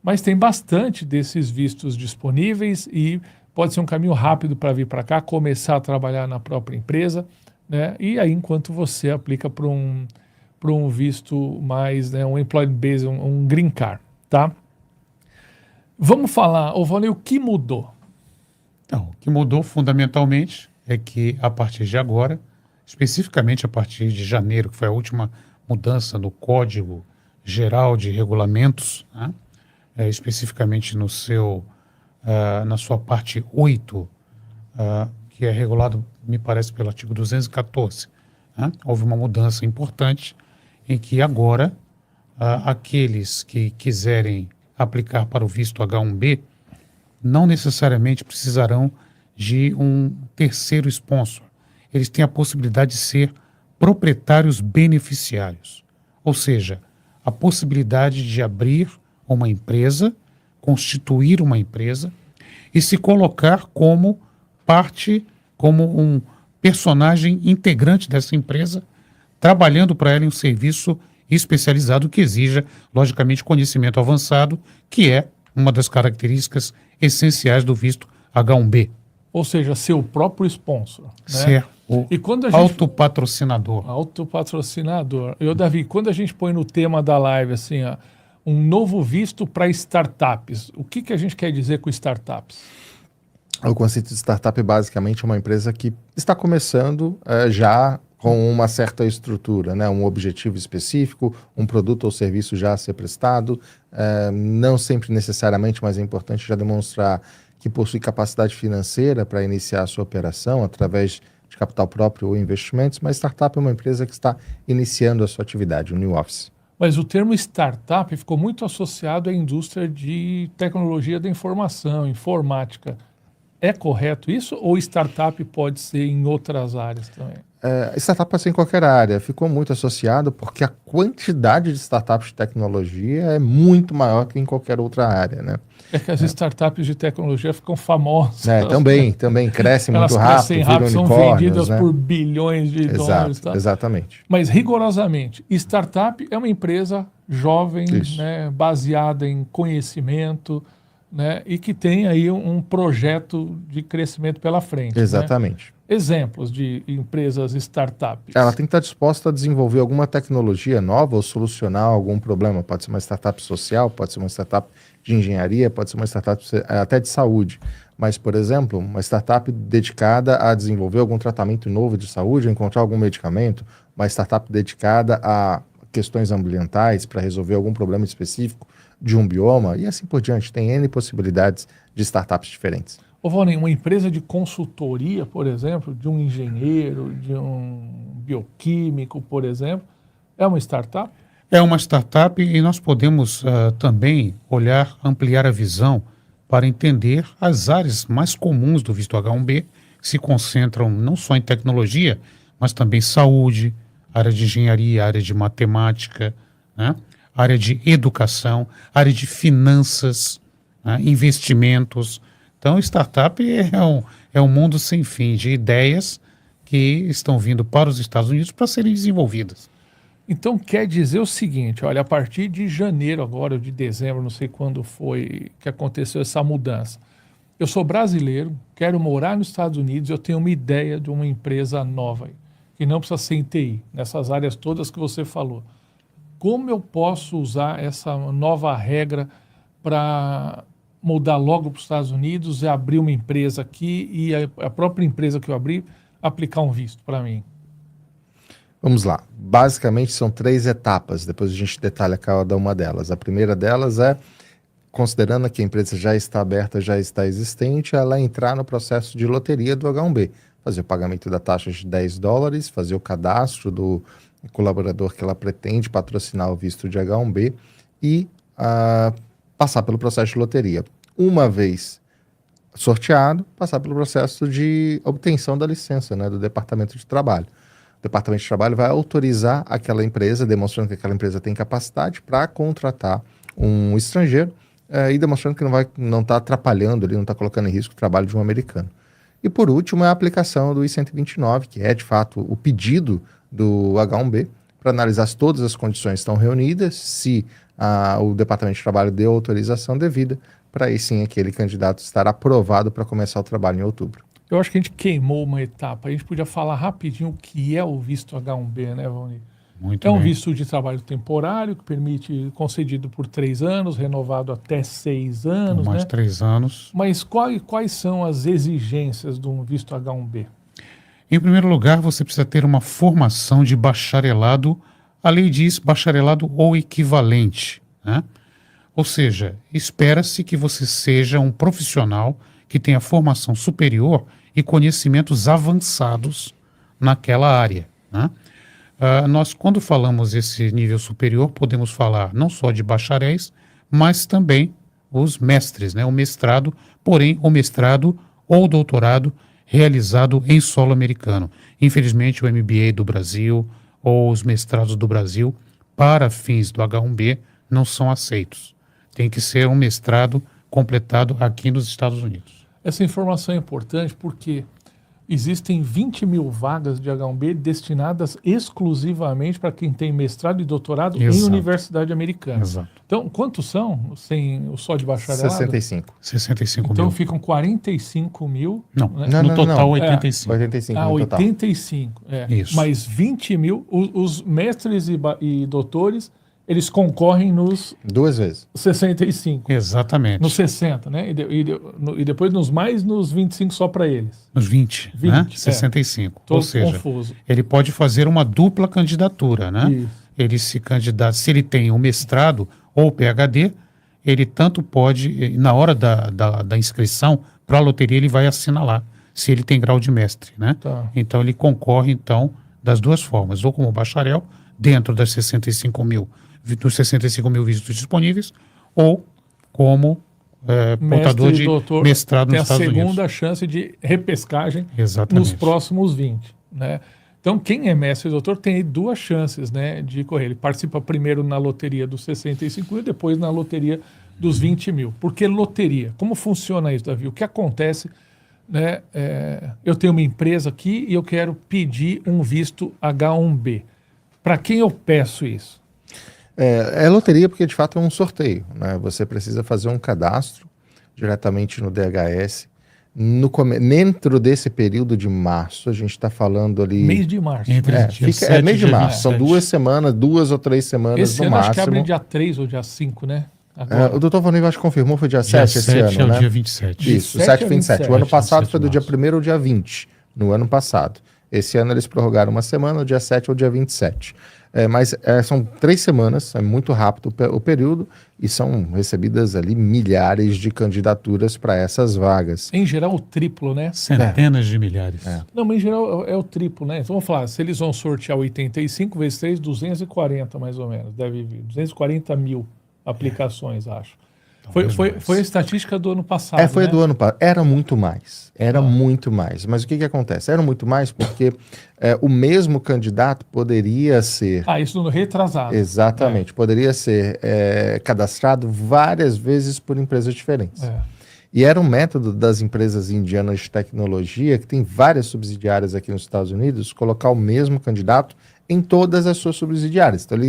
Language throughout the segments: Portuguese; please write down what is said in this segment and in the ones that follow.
Mas tem bastante desses vistos disponíveis e pode ser um caminho rápido para vir para cá, começar a trabalhar na própria empresa, né? E aí, enquanto você aplica para um visto mais, né, um employee base, um green card, tá? Vamos falar, Valnei, o que mudou? Então, o que mudou fundamentalmente é que a partir de agora, especificamente a partir de janeiro, que foi a última mudança no Código Geral de Regulamentos, né? Especificamente na sua parte 8, que é regulado, me parece, pelo artigo 214. Né? Houve uma mudança importante em que agora aqueles que quiserem aplicar para o visto H1B não necessariamente precisarão de um terceiro sponsor. Eles têm a possibilidade de ser proprietários beneficiários, ou seja, a possibilidade de abrir uma empresa, constituir uma empresa e se colocar como parte, como um personagem integrante dessa empresa, trabalhando para ela em um serviço especializado que exija, logicamente, conhecimento avançado, que é uma das características essenciais do visto H1B. Ou seja, ser o próprio sponsor. Né? Ser o autopatrocinador. Autopatrocinador. Davi, quando a gente põe no tema da live assim, um novo visto para startups, o que a gente quer dizer com startups? O conceito de startup é basicamente uma empresa que está começando já com uma certa estrutura, né? Um objetivo específico, um produto ou serviço já a ser prestado, não sempre necessariamente, mas é importante já demonstrar que possui capacidade financeira para iniciar a sua operação através de capital próprio ou investimentos, mas startup é uma empresa que está iniciando a sua atividade, o new office. Mas o termo startup ficou muito associado à indústria de tecnologia da informação, informática. É correto isso ou startup pode ser em outras áreas também? Startup pode ser em qualquer área. Ficou muito associado porque a quantidade de startups de tecnologia é muito maior que em qualquer outra área, né? É que as startups de tecnologia ficam famosas. Também crescem muito rápido, viram são unicórnios, vendidas né? por bilhões de dólares. Tá? Exatamente. Mas, rigorosamente, startup é uma empresa jovem, né, baseada em conhecimento, né, e que tem aí um projeto de crescimento pela frente. Exatamente. Né? Exemplos de empresas startups. Ela tem que estar disposta a desenvolver alguma tecnologia nova ou solucionar algum problema. Pode ser uma startup social, pode ser uma startup de engenharia, pode ser uma startup até de saúde. Mas, por exemplo, uma startup dedicada a desenvolver algum tratamento novo de saúde, encontrar algum medicamento, uma startup dedicada a questões ambientais para resolver algum problema específico de um bioma e assim por diante. Tem N possibilidades de startups diferentes. Valnei, uma empresa de consultoria, por exemplo, de um engenheiro, de um bioquímico, por exemplo, é uma startup? É uma startup e nós podemos também ampliar a visão para entender as áreas mais comuns do visto H1B, que se concentram não só em tecnologia, mas também saúde, área de engenharia, área de matemática, né? Área de educação, área de finanças, né? Investimentos. Então, startup é um mundo sem fim de ideias que estão vindo para os Estados Unidos para serem desenvolvidas. Então, quer dizer o seguinte, olha, a partir de janeiro agora, ou de dezembro, não sei quando foi que aconteceu essa mudança. Eu sou brasileiro, quero morar nos Estados Unidos, eu tenho uma ideia de uma empresa nova, que não precisa ser em TI, nessas áreas todas que você falou. Como eu posso usar essa nova regra para mudar logo para os Estados Unidos e abrir uma empresa aqui e a própria empresa que eu abri aplicar um visto para mim? Vamos lá. Basicamente são 3 etapas, depois a gente detalha cada uma delas. A primeira delas é, considerando que a empresa já está aberta, já está existente, ela entrar no processo de loteria do H1B. Fazer o pagamento da taxa de $10, fazer o cadastro do colaborador que ela pretende patrocinar o visto de H1B e passar pelo processo de loteria. Uma vez sorteado, passar pelo processo de obtenção da licença, né, do Departamento de Trabalho. O Departamento de Trabalho vai autorizar aquela empresa, demonstrando que aquela empresa tem capacidade para contratar um estrangeiro e demonstrando que não está atrapalhando, não está colocando em risco o trabalho de um americano. E por último é a aplicação do I-129, que é de fato o pedido do H1B, para analisar se todas as condições estão reunidas, se o Departamento de Trabalho deu autorização devida para aí sim aquele candidato estar aprovado para começar o trabalho em outubro. Eu acho que a gente queimou uma etapa. A gente podia falar rapidinho o que é o visto H1B, né, Valnir? Muito É um bem. visto de trabalho temporário que permite, concedido por 3 anos, renovado até 6 anos, Mais né? 3 anos. Mas quais são as exigências de um visto H1B? Em primeiro lugar, você precisa ter uma formação de bacharelado. A lei diz bacharelado ou equivalente, né? Ou seja, espera-se que você seja um profissional que tenha formação superior e conhecimentos avançados naquela área, né? Nós, quando falamos esse nível superior, podemos falar não só de bacharéis, mas também os mestres, né? O mestrado, porém, o mestrado ou doutorado realizado em solo americano. Infelizmente, o MBA do Brasil ou os mestrados do Brasil, para fins do H1B, não são aceitos. Tem que ser um mestrado completado aqui nos Estados Unidos. Essa informação é importante porque existem 20 mil vagas de H1B destinadas exclusivamente para quem tem mestrado e doutorado em Exato. universidade americana. Exato. Então, quantos são sem o só de bacharelado? 65. 65 Então mil. ficam 45 mil. Não, né? Não, no não, total não. 85. 85 Ah, no total. 85. Isso. Mas 20 mil, os mestres e doutores, eles concorrem nos 2 vezes. 65. Exatamente. Nos 60, né? E depois nos 25 só para eles. Nos 20, 20, né? é. 65. Tô Ou seja, confuso. ele pode fazer uma dupla candidatura, né? Isso. Ele se candidata, se ele tem um mestrado ou PhD, ele tanto pode, na hora da inscrição para a loteria, ele vai assinalar se ele tem grau de mestre, né? Tá. Então ele concorre, então, das duas formas, ou como bacharel, dentro das 65 mil, dos 65 mil vistos disponíveis, ou como portador Mestre e de doutor mestrado tem nos a Estados Unidos. segunda chance de repescagem Exatamente. nos próximos 20, né? Então, quem é mestre e doutor tem aí 2 chances, né, de correr. Ele participa primeiro na loteria dos 65 mil e depois na loteria dos 20 mil. Por que loteria? Como funciona isso, Davi? O que acontece, né, eu tenho uma empresa aqui e eu quero pedir um visto H1B. Para quem eu peço isso? É loteria porque de fato é um sorteio, né? Você precisa fazer um cadastro diretamente no DHS. Dentro desse período de março, a gente está falando ali. Mês de março. Entre né? dia 7 mês de dia março. São 27. 2 semanas, 2 ou 3 semanas Esse no ano acho que máximo. abre dia 3 ou dia 5, né? Agora. O doutor Valnei, acho que confirmou, foi dia Dia 7 esse 7 é ano, o né? dia 27. Isso, 7 7 a e 27. 27. O ano passado 27 foi do de dia março. 1º ao dia 20, no ano passado. Esse ano eles prorrogaram uma semana, o dia 7 ao dia 27. Mas são 3 semanas, é muito rápido o período, e são recebidas ali milhares de candidaturas para essas vagas. Em geral, o triplo, né? Centenas de milhares. Não, mas em geral é o triplo, né? Então vamos falar, se eles vão sortear 85 vezes 3, 240 mais ou menos, deve vir. 240 mil aplicações, acho. Foi a estatística do ano passado, Foi né? do ano passado. Era muito mais. Era muito mais. Mas o que acontece? Era muito mais porque o mesmo candidato poderia ser. Isso no retrasado. Exatamente. Poderia ser cadastrado várias vezes por empresas diferentes. E era um método das empresas indianas de tecnologia, que tem várias subsidiárias aqui nos Estados Unidos, colocar o mesmo candidato em todas as suas subsidiárias. Então,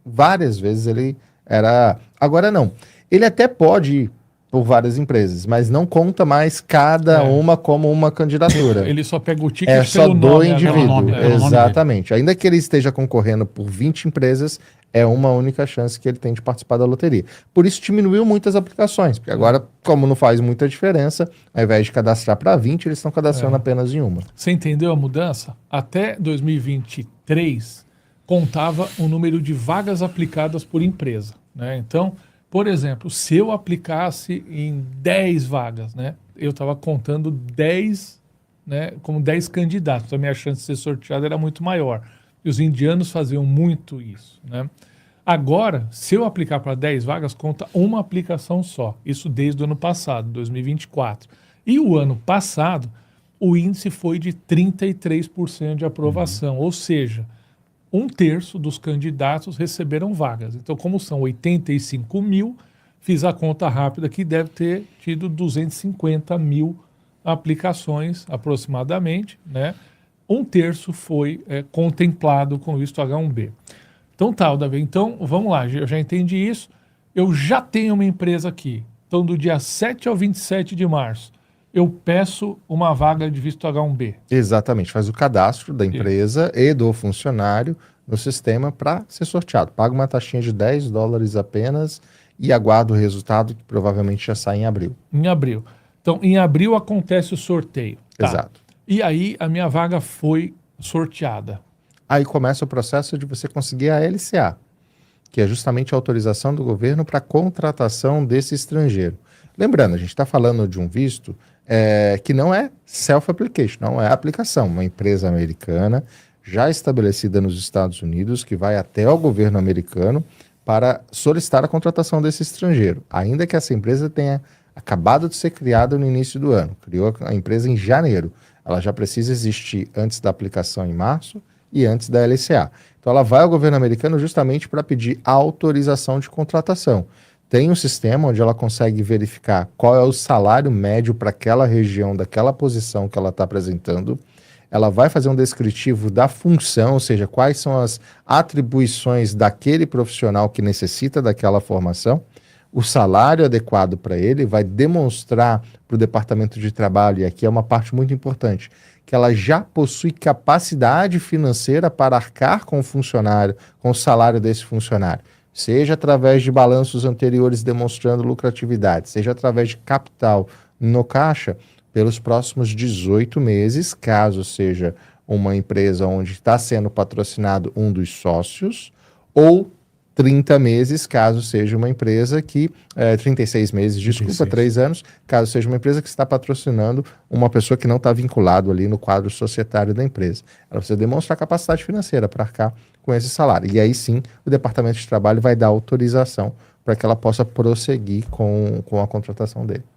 várias vezes ele era. Agora não. Ele até pode ir por várias empresas, mas não conta mais cada uma como uma candidatura. Ele só pega o ticket É só pelo do nome, indivíduo. pelo nome dele. Exatamente. Ainda que ele esteja concorrendo por 20 empresas, é uma única chance que ele tem de participar da loteria. Por isso diminuiu muitas aplicações, porque agora, como não faz muita diferença, ao invés de cadastrar para 20, eles estão cadastrando apenas em uma. Você entendeu a mudança? Até 2023, contava o número de vagas aplicadas por empresa, né? Então, por exemplo, se eu aplicasse em 10 vagas, né, eu estava contando 10, né, como 10 candidatos. A minha chance de ser sorteado era muito maior. E os indianos faziam muito isso, né? Agora, se eu aplicar para 10 vagas, conta uma aplicação só. Isso desde o ano passado, 2024. E o ano passado, o índice foi de 33% de aprovação. Ou seja, 1/3 dos candidatos receberam vagas. Então, como são 85 mil, fiz a conta rápida que deve ter tido 250 mil aplicações aproximadamente, né? 1/3 foi contemplado com o visto H1B. Então tá, Davi. Então, vamos lá. Eu já entendi isso. Eu já tenho uma empresa aqui. Então, do dia 7 ao 27 de março, eu peço uma vaga de visto H1B. Exatamente, faz o cadastro da empresa e do funcionário no sistema para ser sorteado. Paga uma taxinha de $10 apenas e aguarda o resultado, que provavelmente já sai em abril. Em abril. Então, em abril acontece o sorteio. Tá? Exato. E aí, a minha vaga foi sorteada. Aí começa o processo de você conseguir a LCA, que é justamente a autorização do governo para contratação desse estrangeiro. Lembrando, a gente está falando de um visto que não é self-application, não é aplicação. Uma empresa americana já estabelecida nos Estados Unidos que vai até o governo americano para solicitar a contratação desse estrangeiro, ainda que essa empresa tenha acabado de ser criada no início do ano. Criou a empresa em janeiro. Ela já precisa existir antes da aplicação em março e antes da LCA. Então ela vai ao governo americano justamente para pedir autorização de contratação. Tem um sistema onde ela consegue verificar qual é o salário médio para aquela região, daquela posição que ela está apresentando. Ela vai fazer um descritivo da função, ou seja, quais são as atribuições daquele profissional que necessita daquela formação, o salário adequado para ele, vai demonstrar para o departamento de trabalho, e aqui é uma parte muito importante, que ela já possui capacidade financeira para arcar com o funcionário, com o salário desse funcionário. Seja através de balanços anteriores demonstrando lucratividade, seja através de capital no caixa, pelos próximos 18 meses, caso seja uma empresa onde está sendo patrocinado um dos sócios, ou 30 meses, caso seja uma empresa que... 36 meses, desculpa, 36. 3 anos, caso seja uma empresa que está patrocinando uma pessoa que não está vinculado ali no quadro societário da empresa. Ela precisa demonstrar capacidade financeira para arcar com esse salário. E aí sim, o Departamento de Trabalho vai dar autorização para que ela possa prosseguir com a contratação dele.